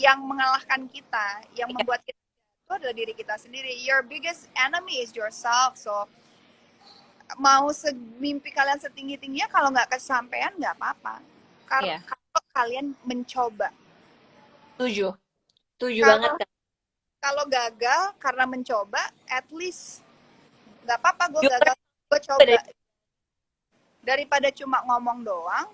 yang mengalahkan kita, yang membuat kita itu adalah diri kita sendiri. Your biggest enemy is yourself. So mau mimpi kalian setinggi-tingginya, kalau nggak kesampaian nggak apa-apa. Iya, Kalau kalian mencoba. setuju. Setuju banget, Kalau Kak. kalau gagal karena mencoba, at least nggak apa-apa gue You gagal, gue learn coba. Daripada cuma ngomong doang,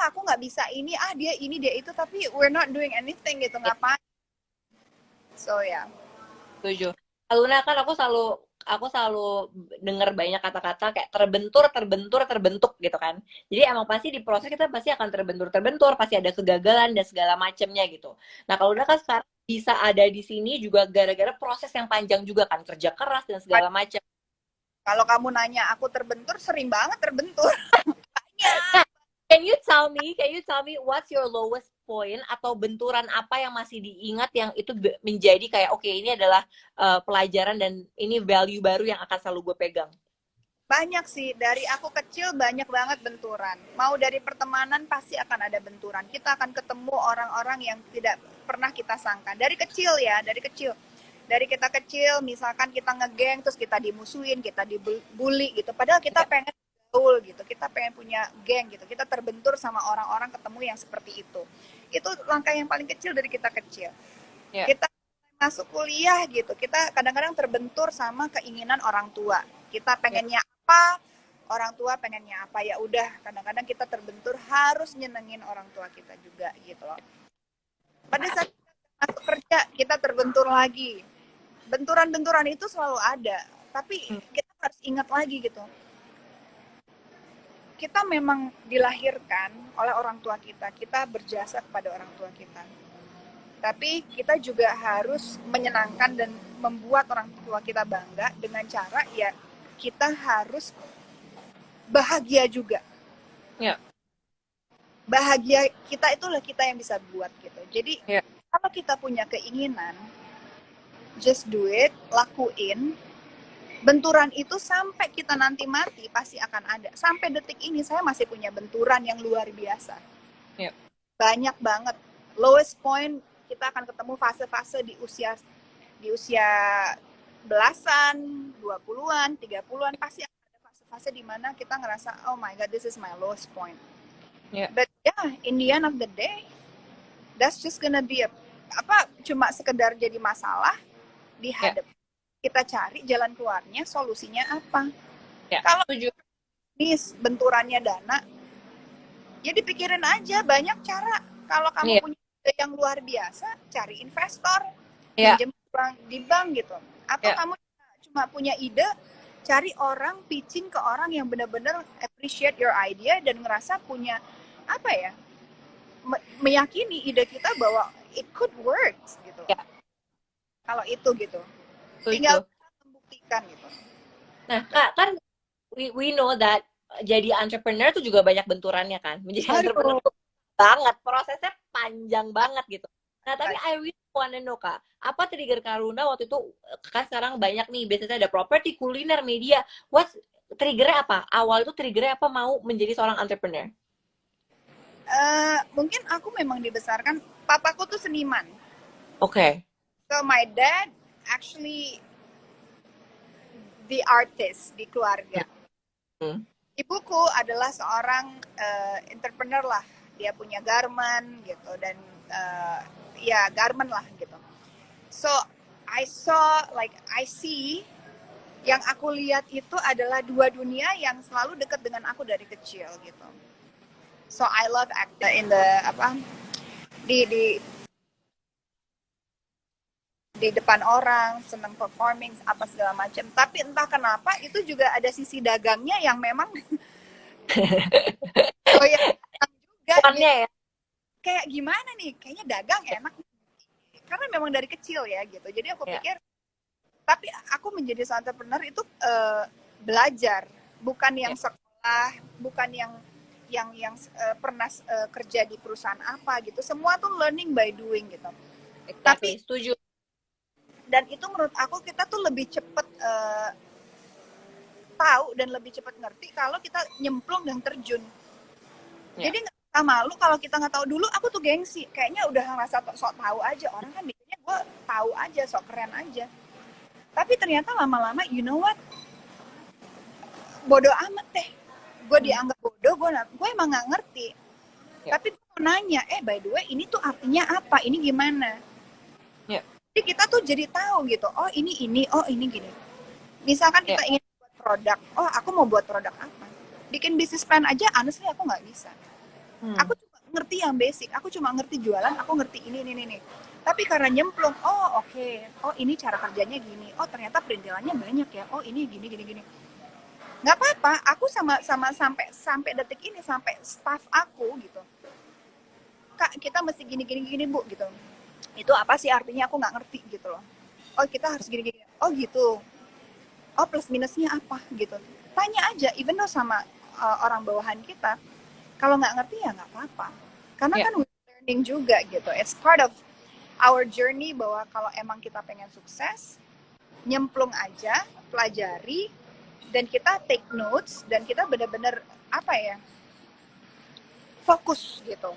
aku nggak bisa ini, dia ini dia itu, tapi we're not doing anything gitu, dari. ngapain? So ya. Setuju. Luna kan aku selalu dengar banyak kata-kata kayak terbentur, terbentur, terbentuk gitu kan. Jadi emang pasti di proses kita pasti akan terbentur, terbentur, pasti ada kegagalan dan segala macamnya gitu. Nah, kalau udah kan sekarang bisa ada di sini juga gara-gara proses yang panjang juga kan, kerja keras dan segala macam. Kalau kamu nanya aku terbentur, sering banget terbentur. Banyak. Nah, can you tell me what's your lowest point atau benturan apa yang masih diingat yang itu menjadi kayak oke, ini adalah pelajaran dan ini value baru yang akan selalu gue pegang. Banyak sih, dari aku kecil banyak banget benturan. Mau dari pertemanan pasti akan ada benturan. Kita akan ketemu orang-orang yang tidak pernah kita sangka. Dari kecil ya, dari kecil. Dari kita kecil, misalkan kita ngegeng, terus kita dimusuhin, kita dibully gitu. Padahal kita Ya, pengen gaul gitu, kita pengen punya geng gitu. Kita terbentur sama orang-orang ketemu yang seperti itu. Itu langkah yang paling kecil dari kita kecil. ya, Kita masuk kuliah gitu, kita kadang-kadang terbentur sama keinginan orang tua. Kita ya, pengennya apa, orang tua pengennya apa, ya udah, kadang-kadang kita terbentur harus nyenengin orang tua kita juga gitu loh. Pada saat kita masuk kerja, kita terbentur lagi. Benturan-benturan itu selalu ada, tapi hmm, kita harus ingat lagi gitu. Kita memang dilahirkan oleh orang tua kita berjasa kepada orang tua kita. Tapi kita juga harus menyenangkan dan membuat orang tua kita bangga dengan cara ya kita harus bahagia juga. ya, Bahagia kita itulah kita yang bisa buat gitu. Jadi ya. kalau kita punya keinginan, just do it, lakuin. Benturan itu sampai kita nanti mati pasti akan ada. Sampai detik ini saya masih punya benturan yang luar biasa. Ya. Banyak banget. Lowest point kita akan ketemu fase-fase di usia belasan, 20-an, 30-an, pasti ada fase-fase di mana kita ngerasa, oh my god, this is my lowest point. Ya. But yeah, in the end of the day, that's just gonna be cuma sekedar jadi masalah Ya. dihadapi. Kita cari jalan keluarnya, solusinya apa. Ya. Kalau Setuju. bisnis benturannya dana, ya dipikirin aja banyak cara. Kalau kamu Iya. punya ide yang luar biasa, cari investor, Ya. pinjam di bank gitu. Atau Ya. kamu cuma punya ide, cari orang, pitching ke orang yang benar-benar appreciate your idea dan ngerasa punya apa ya, meyakini ide kita bahwa it could work gitu. Ya. Kalau itu gitu, tinggal Setuju. membuktikan gitu. Nah, Kak, kan we know that jadi entrepreneur tuh juga banyak benturannya kan. Menjadi entrepreneur Aduh, tuh banget, prosesnya panjang banget gitu. Nah, tapi I really wanna know, Kak, apa trigger Kak Luna waktu itu, kan sekarang banyak nih, biasanya ada properti, kuliner, media. What's triggernya apa? Awal itu triggernya apa mau menjadi seorang entrepreneur? mungkin aku memang dibesarkan, papaku tuh seniman. Oke. So my dad actually the artist di keluarga. Hmm. Ibuku adalah seorang entrepreneur lah. Dia punya garment gitu dan ya garment lah gitu. So I see yang aku lihat itu adalah dua dunia yang selalu dekat dengan aku dari kecil gitu. So I love acting in the di di depan orang, senang performing apa segala macam. Tapi entah kenapa itu juga ada sisi dagangnya yang memang oh ya juga Bukannya gitu. ya? Kayak gimana nih? Kayaknya dagang enak. Karena memang dari kecil ya gitu. Jadi aku Ya. pikir, tapi aku menjadi seorang entrepreneur itu belajar, bukan yang Ya. sekolah, bukan yang pernah kerja di perusahaan apa gitu. Semua tuh learning by doing gitu. Tapi Exactly, setuju. dan itu menurut aku kita tuh lebih cepet tahu dan lebih cepat ngerti kalau kita nyemplung dan terjun. Ya. Jadi kita malu kalau kita nggak tahu. Dulu aku tuh gengsi, kayaknya udah ngerasa sok tahu aja. Orang kan biasanya gue tahu aja, sok keren aja. Tapi ternyata lama-lama, you know what? Bodoh amat deh. Gue dianggap bodoh, gue emang nggak ngerti. Tapi gue mau nanya, by the way, ini tuh artinya apa? Ini gimana? Jadi kita tuh jadi tahu gitu. Oh ini, oh ini gini. Misalkan kita ingin buat produk, oh aku mau buat produk apa? Bikin bisnis plan aja, honestly aku nggak bisa. Aku cuma ngerti yang basic, aku cuma ngerti jualan, aku ngerti ini. Tapi karena nyemplung, oh oke, oh ini cara kerjanya gini, oh ternyata perintilannya banyak ya, oh ini gini. Nggak apa-apa, aku sama sampai detik ini, sampai staff aku gitu. Kak, kita mesti gini Bu gitu. Itu apa sih artinya, aku nggak ngerti gitu loh. Oh kita harus gini. Oh gitu. Oh plus minusnya apa gitu. Tanya aja, even though sama orang bawahan kita. Kalau nggak ngerti ya nggak apa-apa. Karena kan we're learning juga gitu. It's part of our journey bahwa kalau emang kita pengen sukses, nyemplung aja, pelajari, dan kita take notes, dan kita benar-benar fokus gitu.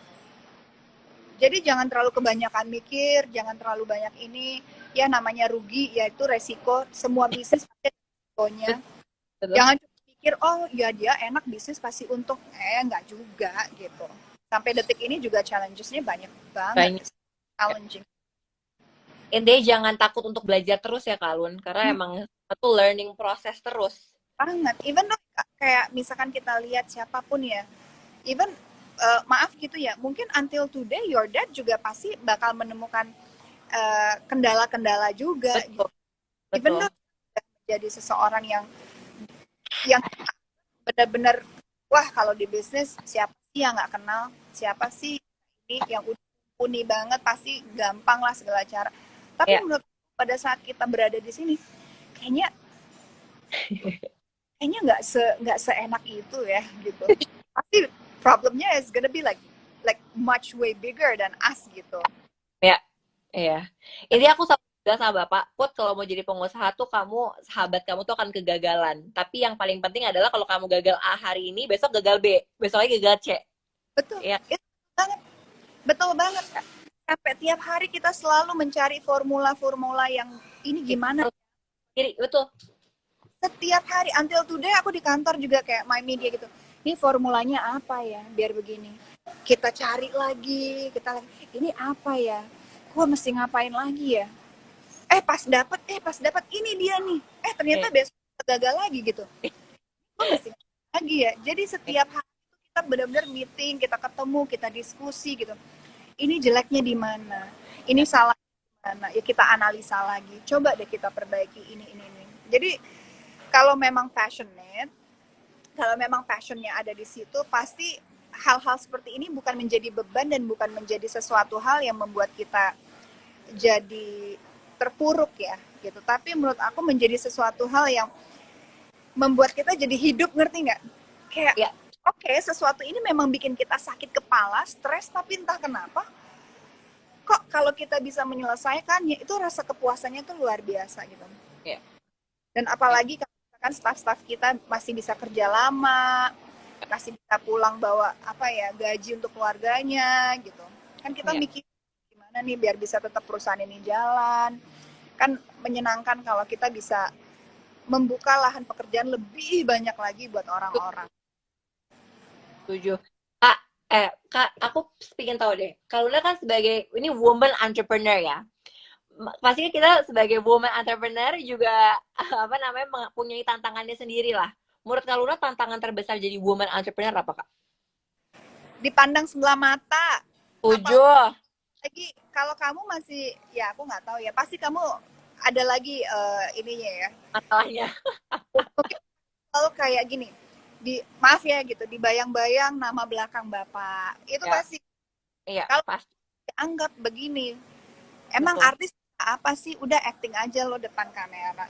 Jadi jangan terlalu kebanyakan mikir, jangan terlalu banyak ini, ya namanya rugi, yaitu resiko, semua bisnis pasti ada resikonya. Jangan cuma pikir, oh ya dia enak bisnis pasti untung, enggak juga gitu. Sampai detik ini juga challenges-nya banyak banget, challenging. Intinya jangan takut untuk belajar terus ya Kak Lun, karena emang itu learning proses terus. Banget, even kayak misalkan kita lihat siapapun ya, even maaf gitu ya, mungkin until today your dad juga pasti bakal menemukan kendala-kendala juga. Betul. Even though menjadi seseorang yang benar-benar wah kalau di bisnis siapa sih yang nggak kenal, siapa sih ini yang uni banget, pasti gampang lah segala cara. Tapi menurut pada saat kita berada di sini, kayaknya nggak seenak itu ya gitu. Pasti problemnya is gonna be like much way bigger than us gitu. Iya. Ini aku bilang sama Bapak, Put, kalau mau jadi pengusaha tuh sahabat kamu tuh akan kegagalan. Tapi yang paling penting adalah kalau kamu gagal A hari ini, besok gagal B, besok lagi gagal C. Betul. Ya. Betul banget. Sampai tiap hari kita selalu mencari formula-formula yang ini gimana. Betul. Setiap hari, until today aku di kantor juga kayak My Media gitu. Ini formulanya apa ya biar begini. Kita cari lagi, ini apa ya? Gua mesti ngapain lagi ya? Pas dapat ini dia nih. Ternyata besok gagal lagi gitu. Gua mesti lagi ya. Jadi setiap hari kita benar-benar meeting, kita ketemu, kita diskusi gitu. Ini jeleknya di mana? Ini salah di mana? Ya kita analisa lagi. Coba deh kita perbaiki ini. Jadi kalau memang passionnya ada di situ, pasti hal-hal seperti ini bukan menjadi beban dan bukan menjadi sesuatu hal yang membuat kita jadi terpuruk ya gitu. Tapi menurut aku menjadi sesuatu hal yang membuat kita jadi hidup, ngerti nggak? Kayak oke, sesuatu ini memang bikin kita sakit kepala, stres, tapi entah kenapa kok kalau kita bisa menyelesaikannya, itu rasa kepuasannya tuh luar biasa gitu. Dan apalagi kan staff-staff kita masih bisa kerja lama, masih bisa pulang bawa gaji untuk keluarganya gitu. Kan kita mikir gimana nih biar bisa tetap perusahaan ini jalan. Kan menyenangkan kalau kita bisa membuka lahan pekerjaan lebih banyak lagi buat orang-orang. Setuju. Kak, aku pengen tahu deh. Kak Luna kan sebagai ini woman entrepreneur ya. Pastinya kita sebagai woman entrepreneur juga mempunyai tantangannya sendiri lah. Menurut Kak Luna tantangan terbesar jadi woman entrepreneur apa Kak? Dipandang sebelah mata. Setuju. Lagi kalau kamu masih, ya aku nggak tahu ya, pasti kamu ada lagi ininya ya. Masalahnya. Kalau kayak gini, maaf ya gitu, dibayang-bayang nama belakang Bapak. Itu pasti. Iya, kalau pasti. Anggap begini. Emang artis apa sih? Udah acting aja lo depan kamera.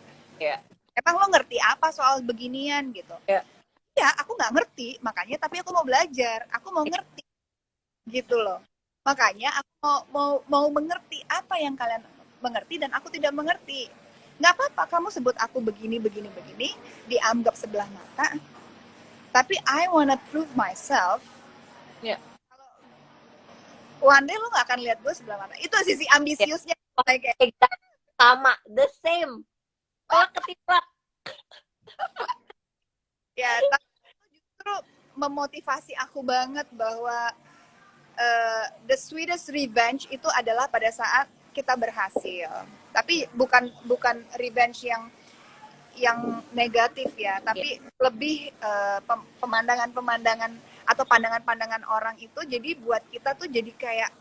Emang lo ngerti apa soal beginian gitu? Ya, aku nggak ngerti, makanya tapi aku mau belajar, aku mau ngerti, gitu loh. Makanya aku mau mengerti apa yang kalian mengerti dan aku tidak mengerti. Nggak apa-apa, kamu sebut aku begini, dianggap sebelah mata. Tapi I wanna prove myself. one day lo gak akan lihat gue sebelah mata. Itu sisi ambisiusnya. Kayak Exactly. Sama, the same. Oh, ketiplak. ya, tapi itu justru memotivasi aku banget bahwa the sweetest revenge itu adalah pada saat kita berhasil. Tapi bukan revenge yang negatif ya, tapi lebih pemandangan-pemandangan atau pandangan-pandangan orang itu jadi buat kita tuh jadi kayak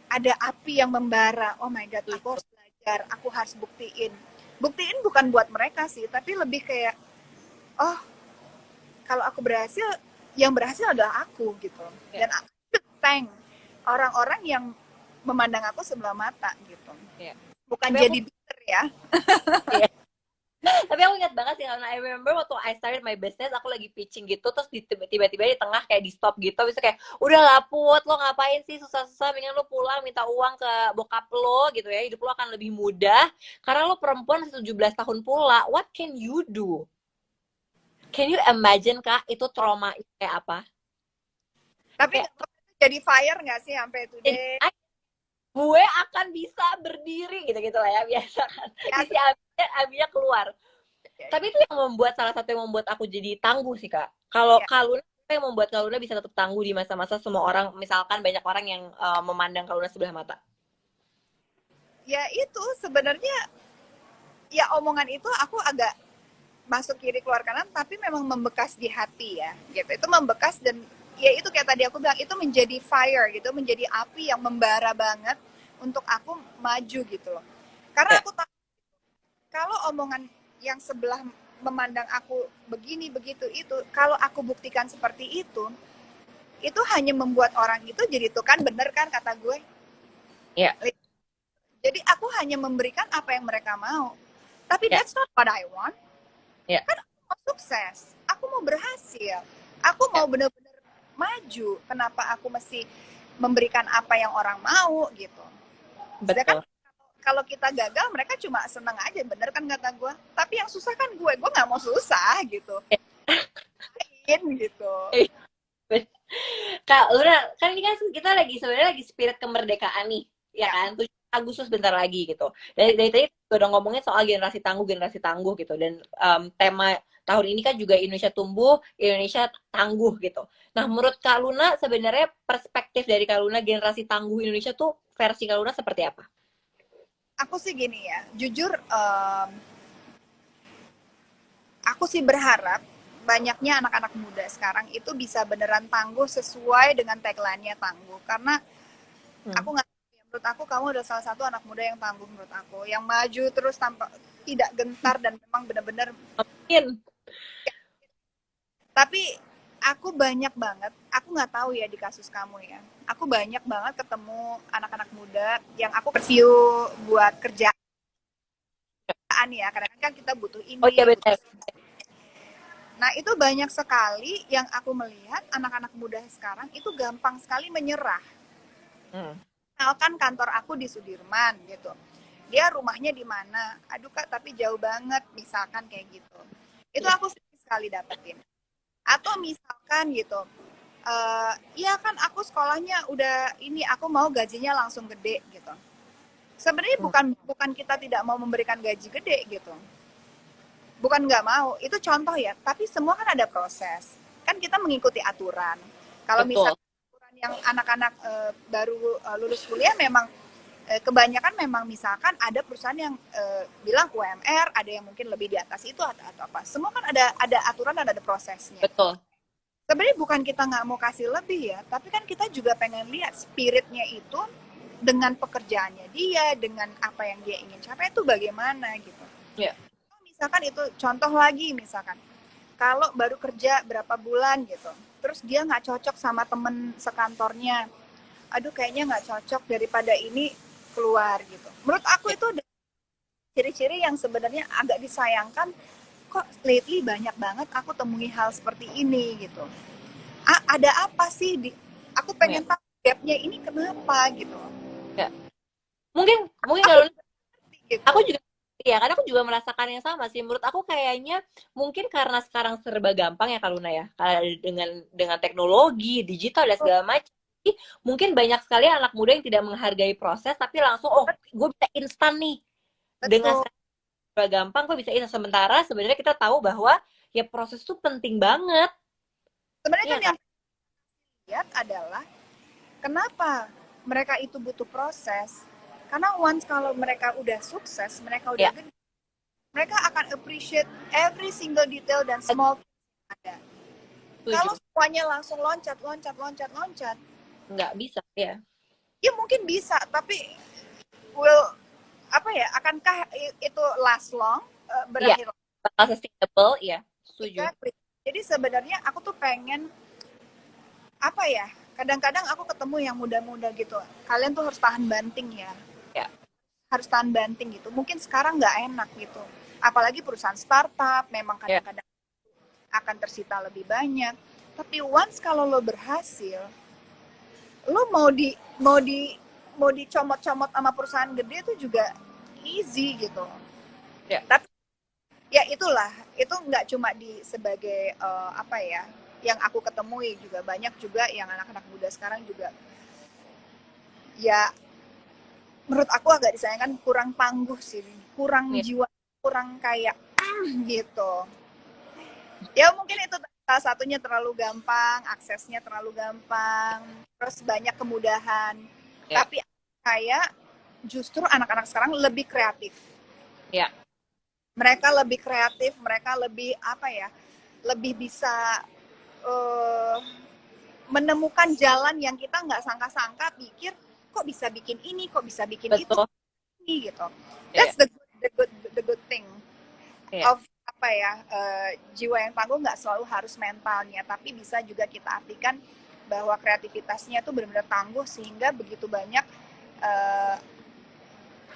ada api yang membara. Oh my god, aku harus belajar, aku harus buktiin bukan buat mereka sih, tapi lebih kayak oh kalau aku berhasil, yang berhasil adalah aku gitu. Dan aku thank orang-orang yang memandang aku sebelah mata gitu. Bukan tapi jadi bitter ya. Tapi aku ingat banget sih, karena I remember waktu I started my business, aku lagi pitching gitu, terus tiba-tiba di tengah kayak di stop gitu, bisa kayak, udah lah Put, lo ngapain sih susah-susah, mendingan lo pulang minta uang ke bokap lo gitu ya, hidup lo akan lebih mudah, karena lo perempuan 17 tahun pula, what can you do? Can you imagine Kak, itu trauma kayak apa? Tapi jadi fire nggak sih sampai today? Gue akan bisa berdiri gitu-gitu lah ya, biasa kan. Isi abinya keluar. Tapi itu yang membuat, salah satu yang membuat aku jadi tangguh sih Kak. Kalau Kaluna, yang membuat Kaluna bisa tetap tangguh di masa-masa semua orang, misalkan banyak orang yang memandang Kaluna sebelah mata. Ya itu sebenarnya, ya omongan itu aku agak masuk kiri keluar kanan, tapi memang membekas di hati ya, gitu. Itu membekas dan ya itu kayak tadi aku bilang, itu menjadi fire gitu, menjadi api yang membara banget untuk aku maju gitu loh. Karena aku tahu kalau omongan yang sebelah memandang aku begini begitu itu, kalau aku buktikan seperti itu hanya membuat orang itu jadi tuh kan bener kan kata gue. Iya. Jadi aku hanya memberikan apa yang mereka mau, tapi that's not what I want. Kan aku mau sukses, aku mau berhasil, aku mau benar-benar maju. Kenapa aku mesti memberikan apa yang orang mau gitu? Betul. Kalau kita gagal, mereka cuma seneng aja, bener kan kata gue. Tapi yang susah kan gue nggak mau susah gitu. Gitu. Kak Luna, kan ini kan kita sebenarnya lagi spirit kemerdekaan nih, ya kan? 7 Agustus bentar lagi gitu. Dari tadi udah ngomongin soal generasi tangguh gitu. Dan tema tahun ini kan juga Indonesia tumbuh, Indonesia tangguh gitu. Nah, menurut Kak Luna sebenarnya perspektif dari Kak Luna generasi tangguh Indonesia tuh versi Kak Luna seperti apa? Aku sih gini ya, jujur aku sih berharap banyaknya anak-anak muda sekarang itu bisa beneran tangguh sesuai dengan tagline-nya tangguh. Karena aku nggak, menurut aku kamu adalah salah satu anak muda yang tangguh menurut aku, yang maju terus tanpa tidak gentar dan memang benar-benar. Tapi aku banyak banget, aku nggak tahu ya di kasus kamu ya, aku banyak banget ketemu anak-anak muda yang aku review buat kerjaan ya, kadang-kadang kan kita butuh ini. Oh iya betul. Nah itu banyak sekali yang aku melihat anak-anak muda sekarang itu gampang sekali menyerah. Misalkan kantor aku di Sudirman gitu, dia rumahnya di mana, aduh Kak tapi jauh banget, misalkan kayak gitu. Itu aku sering sekali dapetin. Atau misalkan gitu, iya kan aku sekolahnya udah ini, aku mau gajinya langsung gede gitu. Sebenarnya bukan kita tidak mau memberikan gaji gede gitu, bukan nggak mau, itu contoh ya, tapi semua kan ada proses, kan kita mengikuti aturan. Kalau misalnya aturan yang anak-anak baru lulus kuliah memang kebanyakan memang misalkan ada perusahaan yang bilang UMR, ada yang mungkin lebih di atas itu atau apa, semua kan ada aturan dan ada prosesnya. Betul. Sebenarnya bukan kita nggak mau kasih lebih ya, tapi kan kita juga pengen lihat spiritnya itu dengan pekerjaannya dia, dengan apa yang dia ingin capai itu bagaimana gitu. Yeah. Misalkan itu contoh lagi, misalkan kalau baru kerja berapa bulan gitu, terus dia nggak cocok sama temen sekantornya, aduh kayaknya nggak cocok, daripada ini keluar gitu. Menurut aku itu ciri-ciri yang sebenarnya agak disayangkan. Kok lately banyak banget aku temui hal seperti ini gitu. Ada apa sih? Aku pengen tahu gapnya ini kenapa gitu. Ya. Mungkin kalau gitu. Aku juga ya, karena aku juga merasakan yang sama sih. Menurut aku kayaknya mungkin karena sekarang serba gampang ya Kak Luna ya, dengan teknologi digital dan segala macam. Mungkin banyak sekali anak muda yang tidak menghargai proses, tapi langsung, oh, gue bisa instan nih. Dengan Betul. serba gampang, gue bisa instan. Sementara sebenarnya kita tahu bahwa ya proses tuh penting banget. Sebenarnya Iya kan kan? yang lihat adalah kenapa mereka itu butuh proses. Karena once kalau mereka udah sukses, mereka udah Ya, gede, mereka akan appreciate every single detail dan small thing yang ada. Kalau setuju. semuanya langsung loncat, loncat, loncat, loncat, Nggak bisa, ya. ya mungkin bisa, tapi will apa ya? Akankah itu last long, Iya, berakhir? bakal sustainable, ya. Setuju. Exactly. Jadi sebenarnya aku tuh pengen apa ya? Kadang-kadang aku ketemu yang muda-muda gitu. Kalian tuh harus tahan banting ya. Ya, Harus tahan banting gitu. Mungkin sekarang nggak enak gitu. Apalagi perusahaan startup memang ya, kadang-kadang akan tersita lebih banyak. Tapi once kalau lo berhasil, lo mau dicomot-comot sama perusahaan gede itu juga easy gitu. ya. Tapi ya itulah, itu nggak cuma di sebagai apa ya, yang aku ketemui juga banyak juga yang anak-anak muda sekarang juga ya menurut aku agak disayangkan, kurang tangguh sih, kurang Ya. jiwa, kurang kayak gitu. Ya mungkin itu salah satunya, terlalu gampang, aksesnya terlalu gampang, terus banyak kemudahan. Ya. Tapi kayak justru anak-anak sekarang lebih kreatif. Ya. Mereka lebih kreatif, mereka lebih apa ya, lebih bisa uh, menemukan jalan yang kita nggak sangka-sangka, pikir kok bisa bikin ini, kok bisa bikin itu, Betul. ini gitu. Ya. That's the good thing Ya. of apa ya, jiwa yang tangguh nggak selalu harus mentalnya, tapi bisa juga kita artikan bahwa kreativitasnya itu benar-benar tangguh sehingga begitu banyak uh,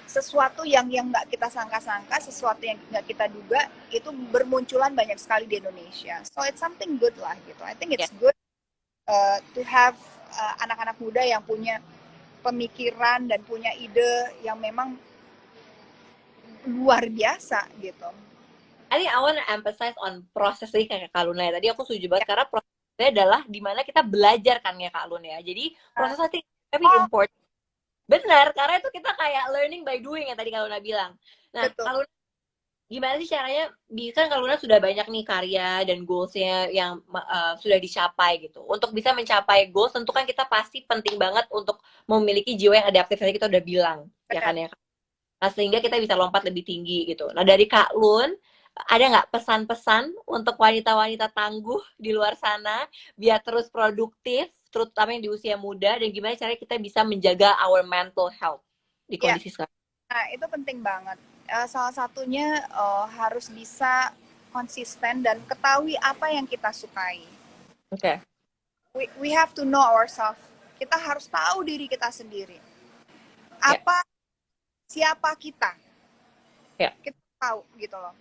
sesuatu yang nggak kita sangka-sangka, sesuatu yang nggak kita duga itu bermunculan banyak sekali di Indonesia. So it's something good lah gitu. I think Ya. it's good to have anak-anak muda yang punya pemikiran dan punya ide yang memang luar biasa gitu. I think I want to emphasize on proses sih kayak Kak Luna ya. Tadi aku setuju Ya. banget karena prosesnya adalah dimana kita belajar kan ya Kak Luna ya. Jadi proses I think very Oh, important. Benar, karena itu kita kayak learning by doing ya tadi Kak Luna bilang. Nah, betul. Kak Luna, gimana sih caranya? Bisa Kak Luna sudah banyak nih karya dan goals-nya yang sudah dicapai gitu. Untuk bisa mencapai goals, tentu kan kita pasti penting banget untuk memiliki jiwa yang adaptif. Tadi kita udah bilang, ya Benar. kan ya. Nah, sehingga kita bisa lompat lebih tinggi gitu. Nah, dari Kak Lun, ada nggak pesan-pesan untuk wanita-wanita tangguh di luar sana biar terus produktif, terutama yang di usia muda, dan gimana caranya kita bisa menjaga our mental health di Ya, kondisi sekarang? nah itu penting banget. Salah satunya harus bisa konsisten dan ketahui apa yang kita sukai. Oke. Okay. We have to know ourselves. Kita harus tahu diri kita sendiri. Ya. Yeah. Apa, siapa kita? Ya. Yeah. Kita tahu gitu loh.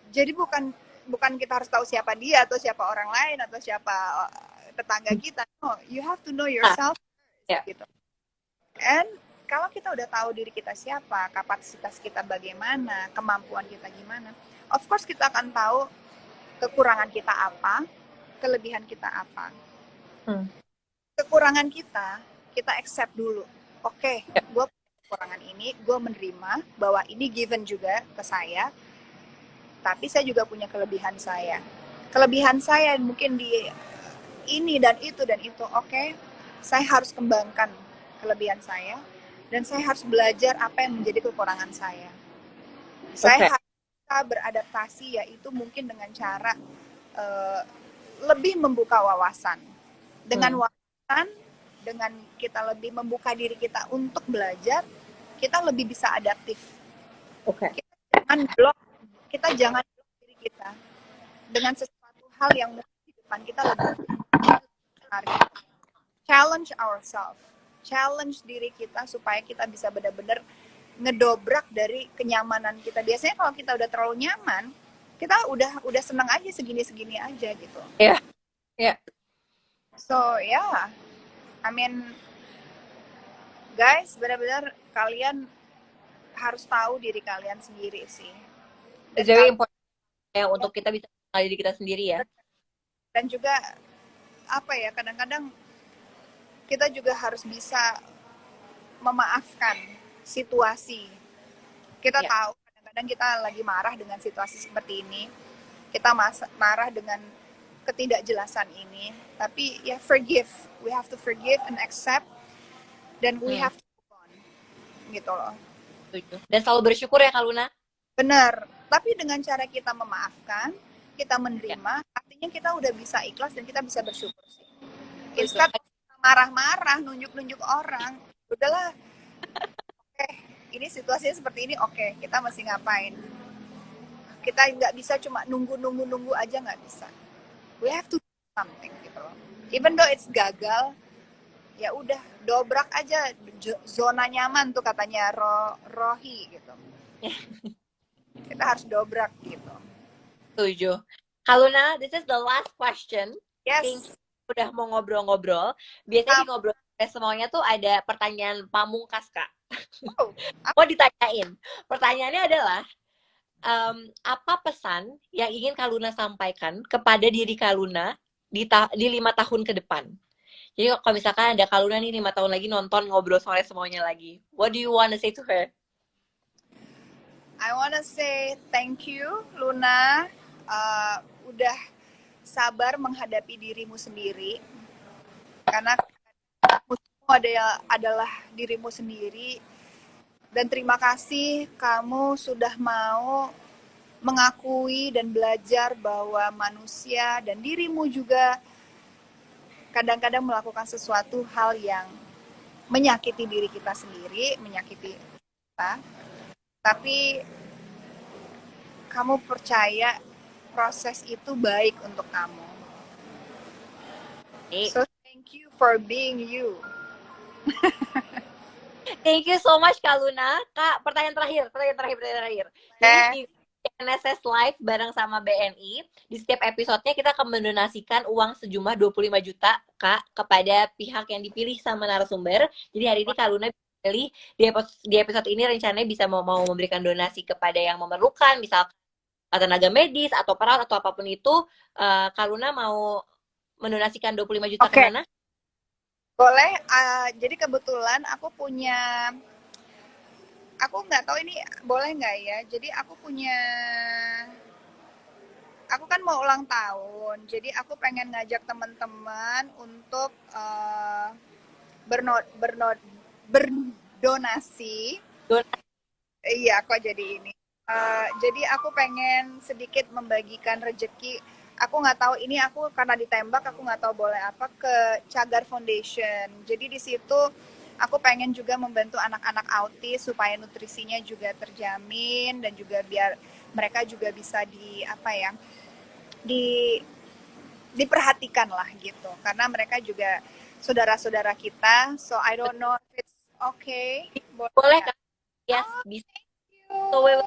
Jadi bukan kita harus tahu siapa dia atau siapa orang lain atau siapa tetangga kita. No, you have to know yourself Yeah. gitu. And kalau kita udah tahu diri kita siapa, kapasitas kita bagaimana, kemampuan kita gimana, of course kita akan tahu kekurangan kita apa, kelebihan kita apa. Kekurangan kita accept dulu. Oke, gue punya kekurangan ini, gue menerima bahwa ini given juga ke saya, tapi saya juga punya kelebihan saya. Kelebihan saya mungkin di ini dan itu dan itu. Oke, saya harus kembangkan kelebihan saya, dan saya harus belajar apa yang menjadi kekurangan saya. Saya harus bisa beradaptasi, yaitu mungkin dengan cara lebih membuka wawasan. Dengan wawasan, dengan kita lebih membuka diri kita untuk belajar, kita lebih bisa adaptif. Oke. Kita jangan blok diri kita dengan sesuatu hal yang mungkin di depan kita lebih menarik. Challenge ourselves, challenge diri kita supaya kita bisa benar-benar ngedobrak dari kenyamanan kita. Biasanya kalau kita udah terlalu nyaman, kita udah senang aja segini-segini aja gitu. Iya. Yeah. So yeah, I mean, guys, benar-benar kalian harus tahu diri kalian sendiri sih. It's very important ya untuk kita bisa mengenal diri kita sendiri ya. Dan juga apa ya, kadang-kadang kita juga harus bisa memaafkan situasi. Kita Ya, tahu kadang-kadang kita lagi marah dengan situasi seperti ini, kita marah dengan ketidakjelasan ini, tapi ya forgive, we have to forgive and accept, dan we hmm, have to move on, gitu loh. setuju. Dan selalu bersyukur ya Kak Luna. Benar, tapi dengan cara kita memaafkan, kita Ya, menerima, artinya kita udah bisa ikhlas dan kita bisa bersyukur sih. setuju. Instead marah-marah, nunjuk-nunjuk orang, udahlah, oke, ini situasinya seperti ini, oke, kita mesti ngapain? Kita nggak bisa cuma nunggu aja, nggak bisa. We have to do something gitu loh. Even though it's gagal, ya udah dobrak aja zona nyaman tuh katanya Rohi gitu. Kita harus dobrak gitu. Setuju. Kak Luna, this is the last question. Thank Yes. you udah mau ngobrol-ngobrol. Biasanya di ngobrol semuanya tuh ada pertanyaan pamungkas, Kak. Oh, Mau ditanyain. Pertanyaannya adalah, apa pesan yang ingin Kak Luna sampaikan kepada diri Kak Luna di 5 tahun ke depan? Jadi kalau misalkan ada Kak Luna nih 5 tahun lagi nonton ngobrol sore semuanya lagi, what do you want to say to her? I wanna say thank you Luna, udah sabar menghadapi dirimu sendiri, karena musuhmu adalah dirimu sendiri, dan terima kasih kamu sudah mau mengakui dan belajar bahwa manusia dan dirimu juga kadang-kadang melakukan sesuatu hal yang menyakiti diri kita sendiri, menyakiti kita, tapi kamu percaya proses itu baik untuk kamu. So thank you for being you. Thank you so much Kak Luna. Kak, pertanyaan terakhir. Jadi di NSS Live bareng sama BNI, di setiap episodenya kita akan mendonasikan uang sejumlah 25 juta, Kak, kepada pihak yang dipilih sama narasumber. Jadi hari ini Kak Luna pilih di episode ini rencananya bisa mau memberikan donasi kepada yang memerlukan, misal tenaga medis atau perawat atau apapun itu. Kak Luna mau mendonasikan 25 juta kemana? Boleh, jadi kebetulan aku nggak tahu ini boleh nggak ya, jadi aku kan mau ulang tahun, jadi aku pengen ngajak teman-teman untuk berdonasi. Donasi. Iya, kok jadi ini. Jadi aku pengen sedikit membagikan rezeki. Aku nggak tahu ini, aku karena ditembak aku nggak tahu boleh apa, ke Cagar Foundation. Jadi di situ aku pengen juga membantu anak-anak autis supaya nutrisinya juga terjamin, dan juga biar mereka juga bisa di diperhatikan lah gitu. Karena mereka juga saudara-saudara kita. So I don't know if it's okay. Boleh Kak? Yes, bisa. So, You.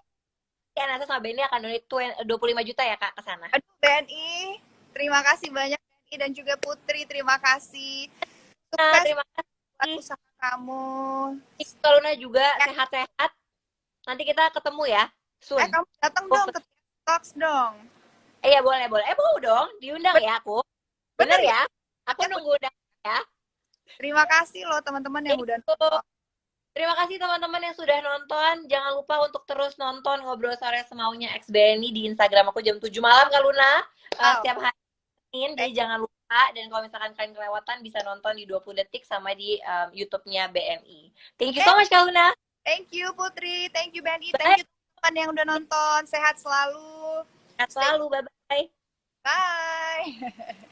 nanti sama BNI akan donate 25 juta ya Kak ke sana. Aduh, BNI, terima kasih banyak BNI, dan juga Putri, terima kasih. Sukses Terima buat kasih. usaha kamu. Kak Luna juga sehat-sehat. Nanti kita ketemu ya, soon. Kamu datang dong ke Talks dong. Iya, boleh. Mau dong, diundang ya aku. Bener ya? Aku nunggu undang ya. Terima kasih loh teman-teman yang udah nonton. Terima kasih teman-teman yang sudah nonton. Jangan lupa untuk terus nonton Ngobrol Sore Semaunya X BNI di Instagram aku jam 7 malam, Kak Luna. Setiap hari Senin, jadi jangan lupa. Dan kalau misalkan kalian kelewatan, bisa nonton di 20 detik sama di YouTube-nya BNI. Thank you so much, Kak Luna. Thank you, Putri. Thank you, BNI. Thank you teman-teman yang udah nonton. Sehat selalu. Sehat selalu. Bye-bye. Bye.